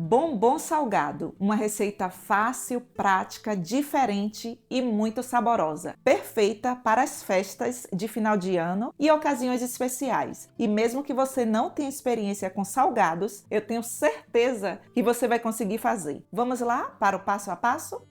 Bombom salgado, uma receita fácil, prática, diferente e muito saborosa. Perfeita para as festas de final de ano e ocasiões especiais. E mesmo que você não tenha experiência com salgados, eu tenho certeza que você vai conseguir fazer. Vamos lá para o passo a passo?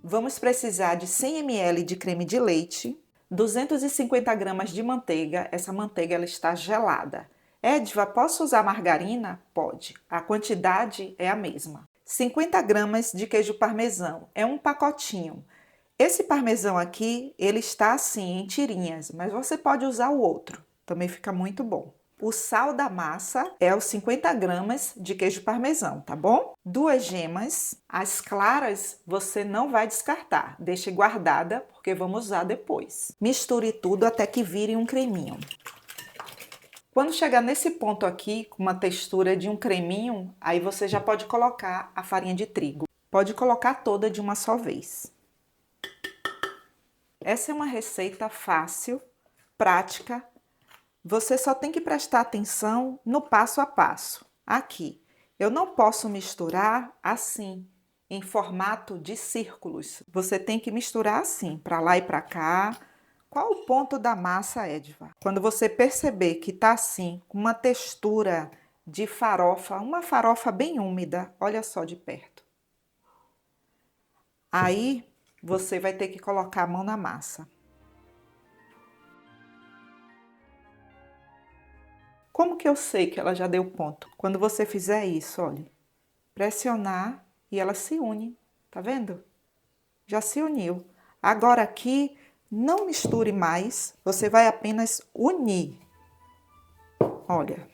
Vamos precisar de 100 ml de creme de leite, 250 gramas de manteiga. Essa manteiga ela está gelada. Edva, posso usar margarina? Pode. A quantidade é a mesma. 50 gramas de queijo parmesão. É um pacotinho. Esse parmesão aqui, ele está assim, em tirinhas, mas você pode usar o outro. Também fica muito bom. O sal da massa é os 50 gramas de queijo parmesão, tá bom? 2 gemas. As claras você não vai descartar. Deixe guardada, porque vamos usar depois. Misture tudo até que vire um creminho. Quando chegar nesse ponto aqui, com uma textura de um creminho, aí você já pode colocar a farinha de trigo. Pode colocar toda de uma só vez. Essa é uma receita fácil, prática. Você só tem que prestar atenção no passo a passo. Aqui, eu não posso misturar assim, em formato de círculos. Você tem que misturar assim, para lá e para cá. Qual o ponto da massa, Edva? Quando você perceber que tá assim, com uma textura de farofa, uma farofa bem úmida, olha só de perto. Aí, você vai ter que colocar a mão na massa. Como que eu sei que ela já deu ponto? Quando você fizer isso, olha, pressionar e ela se une, tá vendo? Já se uniu. Agora aqui, não misture mais, você vai apenas unir. Olha.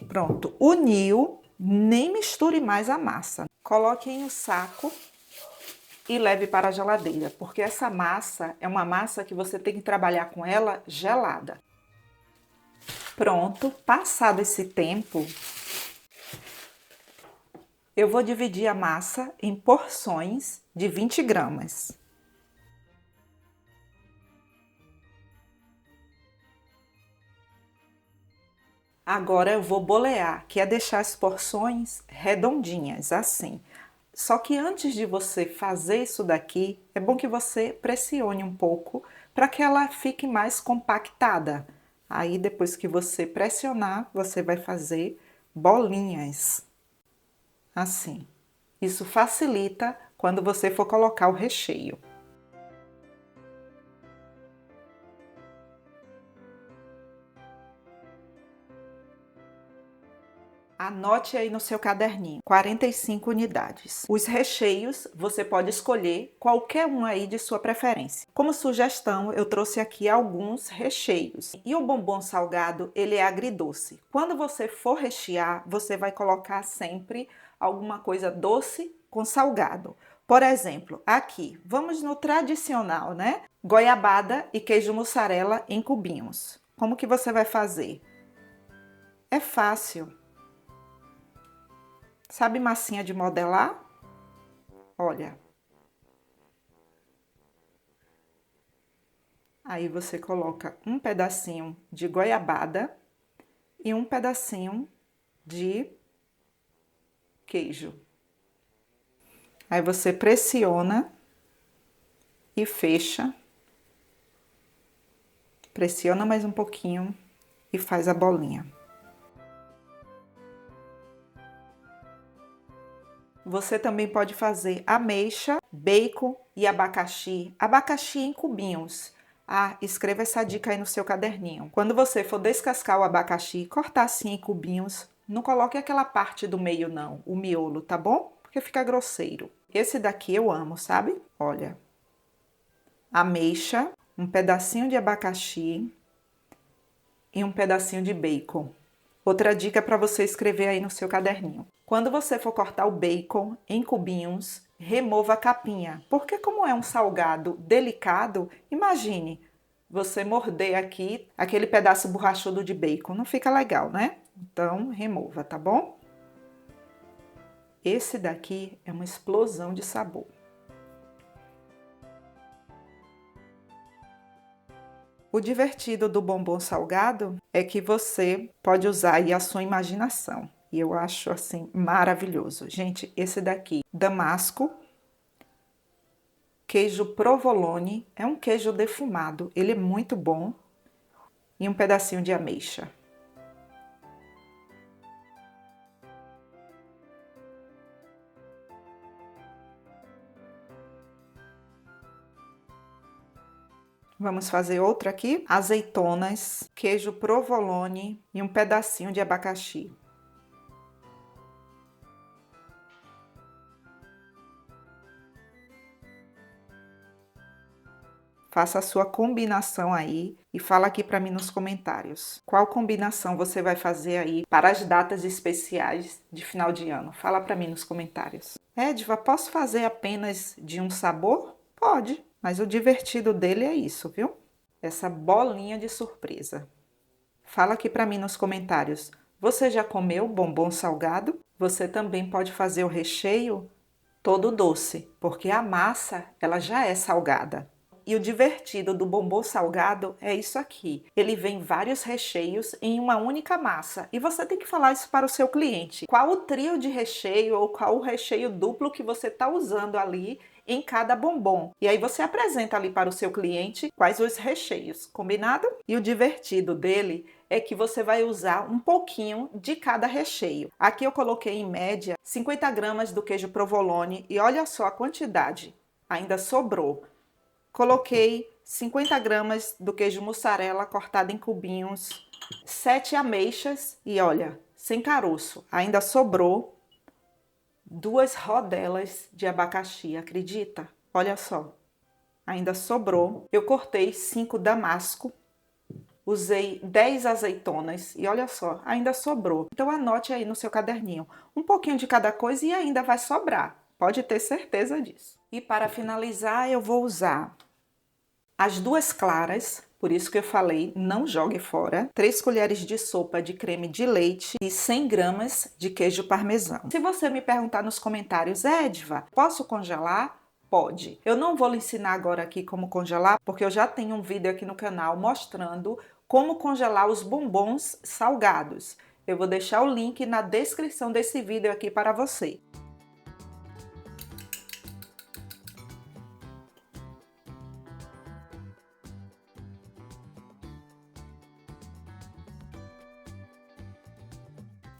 Pronto, uniu, nem misture mais a massa. Coloque em um saco e leve para a geladeira, porque essa massa é uma massa que você tem que trabalhar com ela gelada. Pronto, passado esse tempo, eu vou dividir a massa em porções de 20 gramas. Agora eu vou bolear, que é deixar as porções redondinhas, assim. Só que antes de você fazer isso daqui, é bom que você pressione um pouco para que ela fique mais compactada. Aí depois que você pressionar, você vai fazer bolinhas, assim. Isso facilita quando você for colocar o recheio. Anote aí no seu caderninho, 45 unidades. Os recheios, você pode escolher qualquer um aí de sua preferência. Como sugestão, eu trouxe aqui alguns recheios. E o bombom salgado, ele é agridoce. Quando você for rechear, você vai colocar sempre alguma coisa doce com salgado. Por exemplo, aqui, vamos no tradicional, né? Goiabada e queijo mussarela em cubinhos. Como que você vai fazer? É fácil. Sabe massinha de modelar? Olha. Aí você coloca um pedacinho de goiabada e um pedacinho de queijo. Aí você pressiona e fecha. Pressiona mais um pouquinho e faz a bolinha. Você também pode fazer ameixa, bacon e abacaxi. Abacaxi em cubinhos. Ah, escreva essa dica aí no seu caderninho. Quando você for descascar o abacaxi, cortar assim em cubinhos, não coloque aquela parte do meio não, o miolo, tá bom? Porque fica grosseiro. Esse daqui eu amo, sabe? Olha. Ameixa, um pedacinho de abacaxi e um pedacinho de bacon. Outra dica para você escrever aí no seu caderninho. Quando você for cortar o bacon em cubinhos, remova a capinha, porque como é um salgado delicado, imagine você morder aqui aquele pedaço borrachudo de bacon, não fica legal, né? Então, remova, tá bom? Esse daqui é uma explosão de sabor. O divertido do bombom salgado é que você pode usar aí a sua imaginação. E eu acho assim maravilhoso. Gente, esse daqui, Damasco, queijo provolone, é um queijo defumado, ele é muito bom. E um pedacinho de ameixa. Vamos fazer outra aqui. Azeitonas, queijo provolone e um pedacinho de abacaxi. Faça a sua combinação aí e fala aqui para mim nos comentários. Qual combinação você vai fazer aí para as datas especiais de final de ano? Fala para mim nos comentários. Edva, posso fazer apenas de um sabor? Pode, mas o divertido dele é isso, viu? Essa bolinha de surpresa. Fala aqui para mim nos comentários. Você já comeu bombom salgado? Você também pode fazer o recheio todo doce, porque a massa ela já é salgada. E o divertido do bombom salgado é isso aqui. Ele vem vários recheios em uma única massa. E você tem que falar isso para o seu cliente. Qual o trio de recheio ou qual o recheio duplo que você está usando ali em cada bombom. E aí você apresenta ali para o seu cliente quais os recheios, combinado? E o divertido dele é que você vai usar um pouquinho de cada recheio. Aqui eu coloquei em média 50 gramas do queijo provolone e olha só a quantidade, ainda sobrou. Coloquei 50 gramas do queijo mussarela cortado em cubinhos, 7 ameixas e olha, sem caroço, ainda sobrou 2 rodelas de abacaxi, acredita? Olha só, ainda sobrou. Eu cortei 5 damasco, usei 10 azeitonas e olha só, ainda sobrou. Então anote aí no seu caderninho, um pouquinho de cada coisa e ainda vai sobrar. Pode ter certeza disso. E para finalizar, eu vou usar as 2 claras, por isso que eu falei, não jogue fora. 3 colheres de sopa de creme de leite e 100 gramas de queijo parmesão. Se você me perguntar nos comentários, Edva, posso congelar? Pode. Eu não vou lhe ensinar agora aqui como congelar, porque eu já tenho um vídeo aqui no canal mostrando como congelar os bombons salgados. Eu vou deixar o link na descrição desse vídeo aqui para você.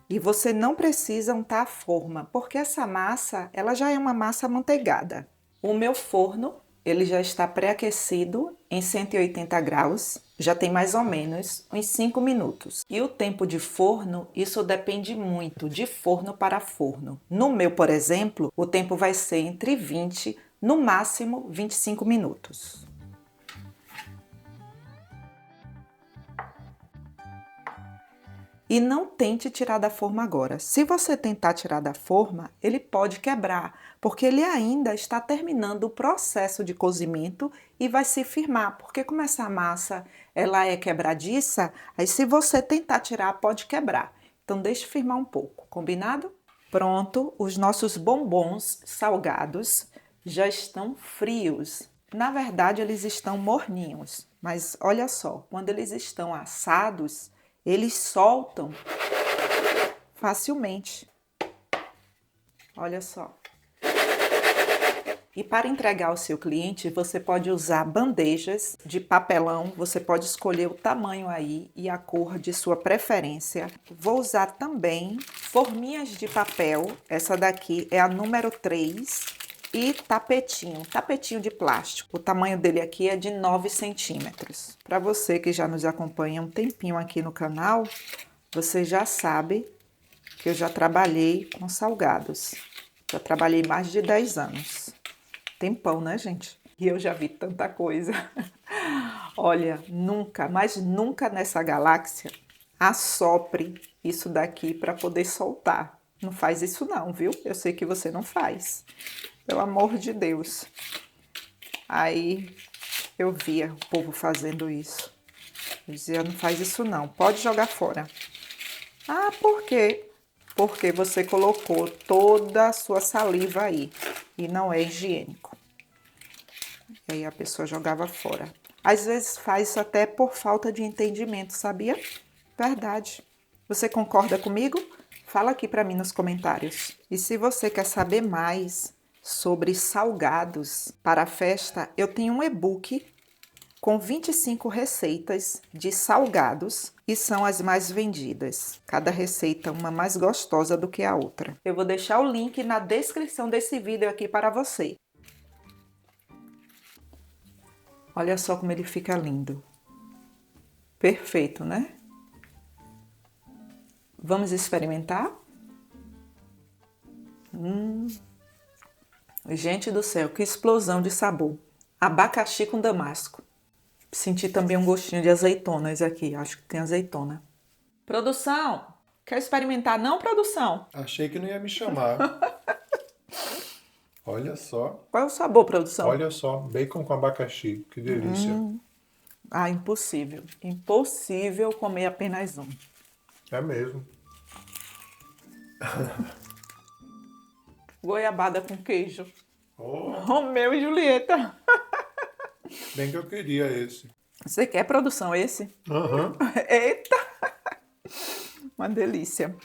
E você não precisa untar a forma, porque essa massa, ela já é uma massa amanteigada. O meu forno, ele já está pré-aquecido em 180 graus, já tem mais ou menos uns 5 minutos. E o tempo de forno, isso depende muito de forno para forno. No meu, por exemplo, o tempo vai ser entre 20, no máximo 25 minutos. E não tente tirar da forma agora. Se você tentar tirar da forma, ele pode quebrar, porque ele ainda está terminando o processo de cozimento e vai se firmar, porque como essa massa ela é quebradiça, aí se você tentar tirar, pode quebrar. Então deixe firmar um pouco, combinado? Pronto, os nossos bombons salgados já estão frios. Na verdade, eles estão morninhos, mas olha só, quando eles estão assados, eles soltam facilmente. Olha só. E para entregar ao seu cliente, você pode usar bandejas de papelão. Você pode escolher o tamanho aí e a cor de sua preferência. Vou usar também forminhas de papel. Essa daqui é a número 3. E tapetinho de plástico. O tamanho dele aqui é de 9 centímetros. Para você que já nos acompanha um tempinho aqui no canal, você já sabe que eu já trabalhei com salgados. Já trabalhei mais de 10 anos. Tempão, né, gente? E eu já vi tanta coisa. Olha, nunca, mas nunca nessa galáxia assopre isso daqui para poder soltar. Não faz isso não, viu? Eu sei que você não faz. Pelo amor de Deus. Aí eu via o povo fazendo isso. Eu dizia, não faz isso não, pode jogar fora. Ah, por quê? Porque você colocou toda a sua saliva aí e não é higiênico. E aí a pessoa jogava fora. Às vezes faz isso até por falta de entendimento, sabia? Verdade. Você concorda comigo? Fala aqui para mim nos comentários. E se você quer saber mais sobre salgados para a festa, eu tenho um e-book com 25 receitas de salgados e são as mais vendidas. Cada receita uma mais gostosa do que a outra. Eu vou deixar o link na descrição desse vídeo aqui para você. Olha só como ele fica lindo. Perfeito, né? Vamos experimentar? Gente do céu, que explosão de sabor. Abacaxi com damasco. Senti também um gostinho de azeitonas aqui. Acho que tem azeitona. Produção, quer experimentar não, produção? Achei que não ia me chamar. Olha só. Qual é o sabor, produção? Olha só. Bacon com abacaxi. Que delícia. Ah, impossível. Impossível comer apenas um. É mesmo. Goiabada com queijo. Oh, Romeu e Julieta. bem que eu queria esse. Você quer, produção, esse? Aham. Eita! Uma delícia.